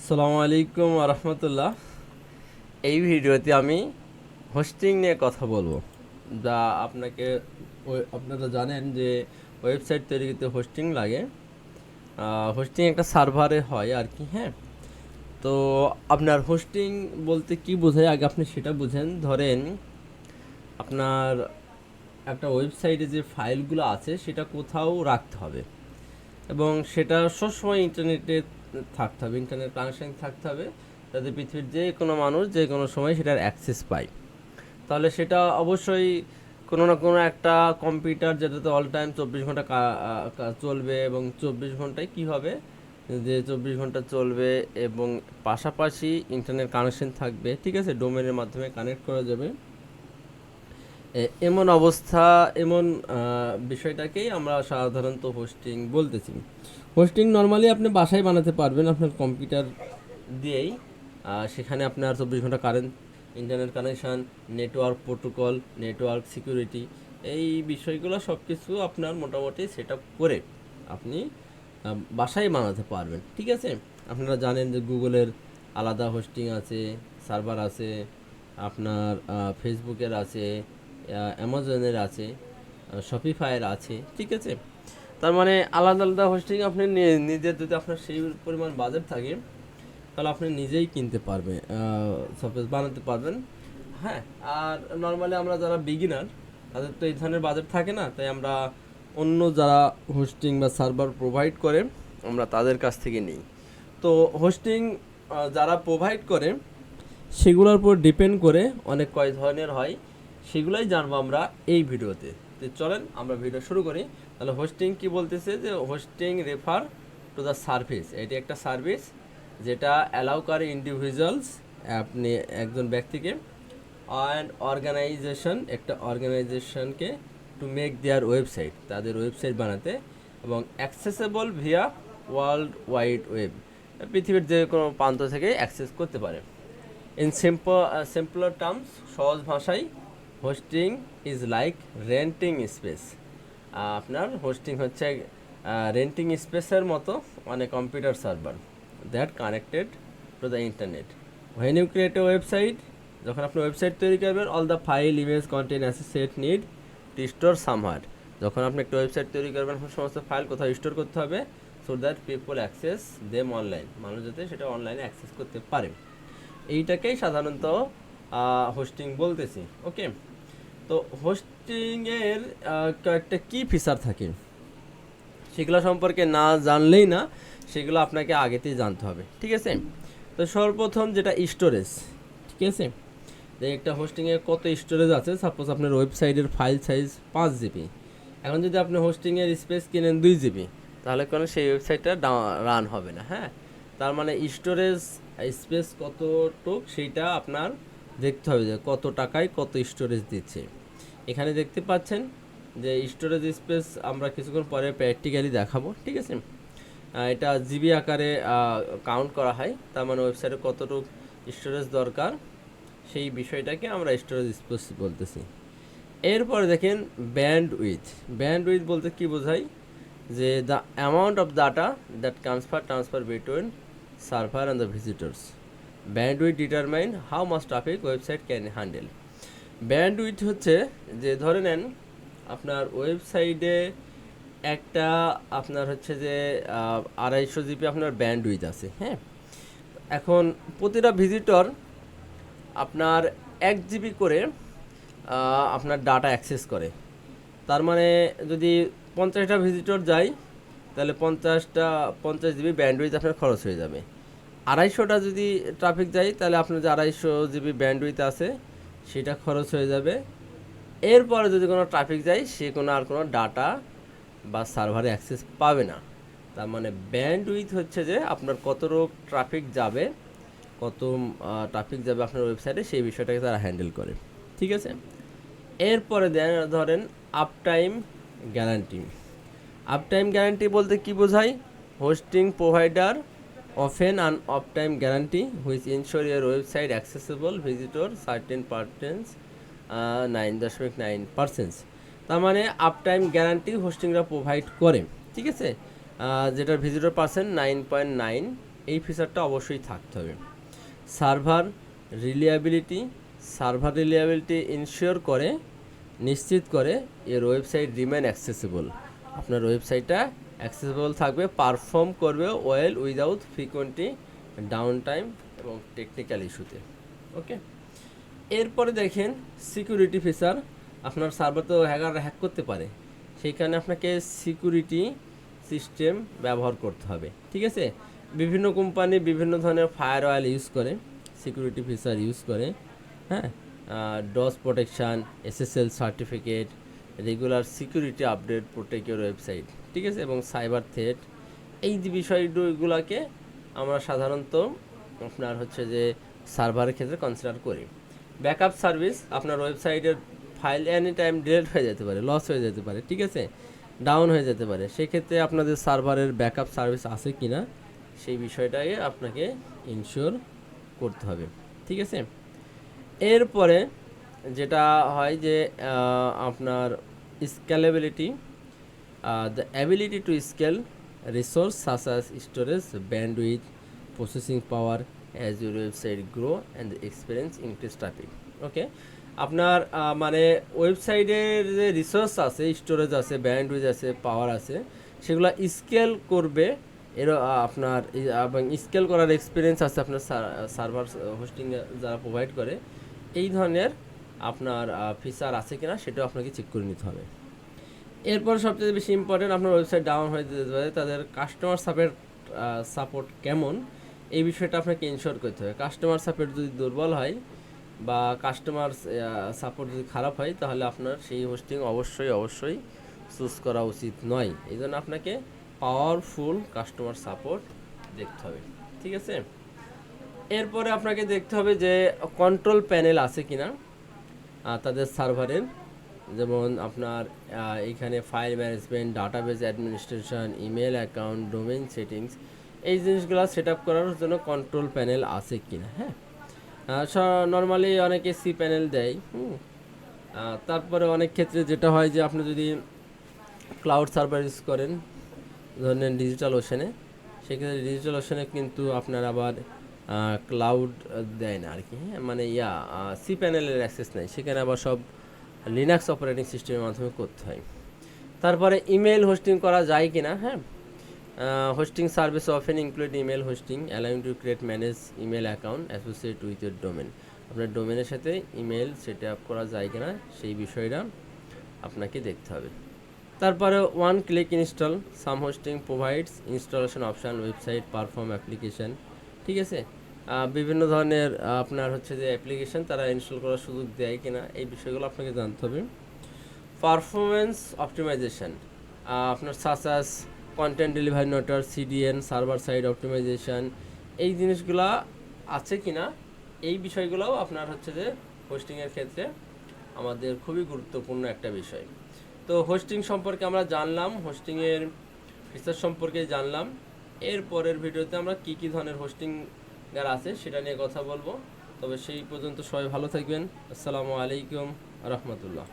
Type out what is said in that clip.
আসসালামু আলাইকুম রহমতুল্লাহ। এই ভিডিওতে আমি হোস্টিং নিয়ে কথা বলবো। যা আপনারা জানেন যে ওয়েবসাইট তৈরি করতে হোস্টিং লাগে। হোস্টিং একটা সার্ভারে হয় আর কি। হ্যাঁ, তো আপনার হোস্টিং বলতে কি বোঝায় আগে আপনি সেটা বুঝেন। ধরেন আপনার একটা ওয়েবসাইটে যে ফাইলগুলো আছে সেটা কোথাও রাখতে হবে এবং সেটা সবসময় ইন্টারনেটে থাকতে হবে, ইন্টারনেট কানেকশন থাকতে হবে, যাতে পৃথিবীর যে কোনো মানুষ যে কোনো সময় সেটার অ্যাক্সেস পায়। তাহলে সেটা অবশ্যই কোনো না কোনো একটা কম্পিউটার যেটাতে অল টাইম 24 ঘন্টা চলবে এবং 24 ঘন্টায় কী হবে যে 24 ঘন্টা চলবে এবং পাশাপাশি ইন্টারনেট কানেকশন থাকবে। ঠিক আছে, ডোমেনের মাধ্যমে কানেক্ট করা যাবে। এমন অবস্থা, এমন বিষয়টাকেই আমরা সাধারণত হোস্টিং বলতেছি। হোস্টিং নর্মালি আপনি বাসায় বানাতে পারবেন আপনার কম্পিউটার দিয়েই। সেখানে আপনার 24 ঘন্টা current, internet connection, network protocol, network security, এই বিষয়গুলো সব কিছু আপনার মোটামুটি সেট আপ করে আপনি বাসায় বানাতে পারবেন। ঠিক আছে, আপনারা জানেন যে গুগলের আলাদা হোস্টিং আছে, সার্ভার আছে, আপনার ফেসবুকের আছে, অ্যামাজনের আছে, শপিফাইয়ের আছে। ঠিক আছে, তার মানে আলাদা আলাদা হোস্টিং আপনি নিজের যদি আপনার সেই পরিমাণ বাজেট থাকে তাহলে আপনি নিজেই কিনতে পারবেন, সাপোজ বানাতে পারবেন। হ্যাঁ, আর নর্মালি আমরা যারা বিগিনার তাদের তো এই ধরনের বাজেট থাকে না, তাই আমরা অন্য যারা হোস্টিং বা সার্ভার প্রোভাইড করে আমরা তাদের কাছ থেকে নিই। তো হোস্টিং যারা প্রোভাইড করে সেগুলোর উপর ডিপেন্ড করে অনেক কয় ধরনের হয়, সেগুলাই জানবো আমরা এই ভিডিওতে। তো চলেন আমরা ভিডিও শুরু করি। তাহলে হোস্টিং কি বলতেছে, যে hosting refer to the service, এটি একটা সার্ভিস যেটা অ্যালাউ করে ইন্ডিভিজুয়ালস, আপনি একজন ব্যক্তিকে, অ্যান্ড অর্গানাইজেশন, একটা অর্গানাইজেশনকে, টু মেক দেয়ার ওয়েবসাইট, তাদের ওয়েবসাইট বানাতে, এবং accessible via world wide web, পৃথিবীর যে কোনো প্রান্ত থেকে অ্যাক্সেস করতে পারে। ইন সিম্পলার টার্মস, সহজ ভাষায়, hosting is like renting space. আপনার হোস্টিং হচ্ছে রেন্টিং স্পেসের মতো অনেক computer server that connected to the internet. When you create a website, যখন আপনি ওয়েবসাইট তৈরি করবেন, all the file, image, content, associate need to store somewhere. যখন আপনি একটা ওয়েবসাইট তৈরি করবেন, সমস্ত ফাইল কোথাও স্টোর করতে হবে, so that people access them online, মানুষ যাতে সেটা অনলাইনে অ্যাক্সেস করতে পারে। এইটাকেই সাধারণত হোস্টিং বলতেছি। ওকে, তো হোস্টিংয়ের কয়েকটা কী ফিচার থাকে সেগুলো সম্পর্কে না জানলেই না, সেগুলো আপনাকে আগেতেই জানতে হবে। ঠিক আছে, তো সর্বপ্রথম যেটা স্টোরেজ। ঠিক আছে, যে একটা হোস্টিংয়ে কত স্টোরেজ আছে, সাপোজ আপনার ওয়েবসাইটের ফাইল সাইজ 5 জিবি। এখন যদি আপনি হোস্টিংয়ের স্পেস কিনেন 2 জিবি, তাহলে কোনো সেই ওয়েবসাইটটা রান হবে না। হ্যাঁ, তার মানে স্টোরেজ স্পেস কতটুক সেইটা আপনার দেখতে হবে, যে কত টাকায় কত স্টোরেজ দিচ্ছে। এখানে দেখতে পাচ্ছেন যে স্টোরেজ স্পেস আমরা কিছুক্ষণ পরে প্র্যাকটিক্যালি দেখাবো। ঠিক আছে, এটা জিবি আকারে কাউন্ট করা হয়, তার মানে ওয়েবসাইটে কতটুকু স্টোরেজ দরকার সেই বিষয়টাকে আমরা স্টোরেজ স্পেস বলতেছি। এরপরে দেখেন ব্যান্ড উইথ। ব্যান্ড উইথ বলতে কি বোঝায়, যে the amount of data that transfer between server and the visitors. Band with determine how much traffic website can handle. Band with হচ্ছে যে ধরে নেন আপনার ওয়েবসাইটে একটা আপনার হচ্ছে যে 250 জিবি আপনার ব্যান্ড উইথ আছে। হ্যাঁ, এখন প্রতিটা ভিজিটর আপনার 1 জিবি করে আপনার ডাটা অ্যাক্সেস করে। তার মানে যদি 50টা ভিজিটর যায়, তাহলে 50 জিবি ব্যান্ডউইথ আপনার খরচ হয়ে যাবে। 250টা যদি ট্রাফিক যায়, তাহলে আপনার যে 250 জিবি ব্যান্ডউইথ আছে সেটা খরচ হয়ে যাবে। এরপরে যদি কোনো ট্রাফিক যায়, সে আর কোনো ডাটা বা সার্ভারে অ্যাক্সেস পাবে না। তার মানে ব্যান্ডউইথ হচ্ছে যে আপনার কতটুকু ট্রাফিক যাবে, কত ট্রাফিক যাবে আপনার ওয়েবসাইটে, সেই বিষয়টাকে তারা হ্যান্ডেল করে। ঠিক আছে, এরপরে ধরেন up time guarantee. Up time guarantee বলতে কি বোঝায়, hosting provider often an of time guarantee which insure year website accessible visitor certain percents, 9.9%। তার মানে আপ টাইম গ্যারান্টি হোস্টিংরা প্রোভাইড করে। ঠিক আছে, যেটার ভিজিটর পার্সেন্ট 9.9 এই ফিচারটা অবশ্যই থাকতে হবে। সার্ভার রিলিয়াবিলিটি ইনশিওর করে, নিশ্চিত করে এর ওয়েবসাইট রিমেন অ্যাক্সেসিবল। আপনার ওয়েবসাইটটা অ্যাক্সেসিবল থাকবে, পারফর্ম করবে well without frequently down time এবং টেকনিক্যাল ইস্যুতে। ওকে, এরপরে দেখেন সিকিউরিটি ফিচার। আপনার সার্ভার তো হ্যাক করতে পারে, সেই কারণে আপনাকে সিকিউরিটি সিস্টেম ব্যবহার করতে হবে। ঠিক আছে, বিভিন্ন কোম্পানি বিভিন্ন ধরনের ফায়ারওয়াল ইউজ করে, সিকিউরিটি ফিচার ইউজ করে। হ্যাঁ, DoS protection, SSL certificate, regular security update, protect your website. ঠিক আছে, এবং সাইবার থ্রেট, এই যে বিষয়গুলোকে আমরা সাধারণত আপনার হচ্ছে যে সার্ভারের ক্ষেত্রে কনসিডার করি। ব্যাকআপ সার্ভিস, আপনার ওয়েবসাইটের ফাইল এনি টাইম ডিলিট হয়ে যেতে পারে, লস হয়ে যেতে পারে, ঠিক আছে, ডাউন হয়ে যেতে পারে। সেক্ষেত্রে আপনাদের সার্ভারের ব্যাকআপ সার্ভিস আছে কি না সেই বিষয়টাকে আপনাকে ইনশিওর করতে হবে। ঠিক আছে, এরপরে যেটা হয় যে আপনার scalability, the ability to scale resource such as storage, bandwidth, processing power as your website grow and experience increase traffic. Okay, আপনার মানে ওয়েবসাইটের যে রিসোর্স আছে, স্টোরেজ আছে, ব্যান্ডউইথ আছে, পাওয়ার আছে, সেগুলো স্কেল করবে। এর আপনার এবং স্কেল করার এক্সপিরিয়েন্স আছে আপনার সার্ভার হোস্টিং যারা প্রোভাইড করে, এই ধরনের আপনার ফিচার আছে কিনা সেটাও আপনাকে চেক করে নিতে হবে। এরপর সবচেয়ে বেশি ইম্পর্টেন্ট, আপনার ওয়েবসাইট ডাউন হয়ে যেতে পারে, তাদের কাস্টমার সাপোর্ট কেমন এই বিষয়টা আপনাকে ইনশিওর করতে হবে। কাস্টমার সাপোর্ট যদি দুর্বল হয় বা কাস্টমার সাপোর্ট যদি খারাপ হয়, তাহলে আপনার সেই হোস্টিং অবশ্যই চুজ করা উচিত নয়। এই জন্য আপনাকে পাওয়ারফুল কাস্টমার সাপোর্ট দেখতে হবে। ঠিক আছে, এরপরে আপনাকে দেখতে হবে যে কন্ট্রোল প্যানেল আছে কিনা তাদের সার্ভারের, যেমন আপনার এখানে file management, database administration, email account, domain settings, এই জিনিসগুলো সেট আপ করার জন্য কন্ট্রোল প্যানেল আছে কিনা। হ্যাঁ, নর্মালি অনেকে সি প্যানেল দেয়। তারপরে অনেক ক্ষেত্রে যেটা হয় যে আপনি যদি ক্লাউড সার্ভার ইউজ করেন, ধরেন ডিজিটাল ওশানে, সেক্ষেত্রে ডিজিটাল ওশানে কিন্তু আপনার আবার ক্লাউড দেয় না আর কি। হ্যাঁ, মানে সি প্যানেলের অ্যাক্সেস নেই, সেখানে আবার সব লিনাক্স অপারেটিং সিস্টেমের মাধ্যমে করতে হয়। তারপরে ইমেল হোস্টিং করা যায় কিনা। হ্যাঁ, hosting service often include email hosting allowing to create manage email account associate with your domain. আপনার ডোমেনের সাথে ইমেল সেট আপ করা যায় কিনা সেই বিষয়টা আপনাকে দেখতে হবে। তারপরে one click install, some hosting provides installation option, website perform application. ঠিক আছে, বিভিন্ন ধরনের আপনার হচ্ছে যে অ্যাপ্লিকেশান তারা ইনস্টল করার সুযোগ দেয় কিনা এই বিষয়গুলো আপনাকে জানতে হবে। পারফরমেন্স অপটিমাইজেশন, আপনার সাসাস content delivery network, CDN, server side optimization, এই জিনিসগুলো আছে কিনা এই বিষয়গুলোও আপনার হচ্ছে যে হোস্টিংয়ের ক্ষেত্রে আমাদের খুবই গুরুত্বপূর্ণ একটা বিষয়। তো হোস্টিং সম্পর্কে আমরা জানলাম, হোস্টিংয়ের ফিচার সম্পর্কে জানলাম। এর পরের ভিডিওতে আমরা কী কী ধরনের হোস্টিং আছে সেটা নিয়ে কথা বলবো। তবে সেই পর্যন্ত সবাই ভালো থাকবেন। আসসালামু আলাইকুম রহমতুল্লাহ।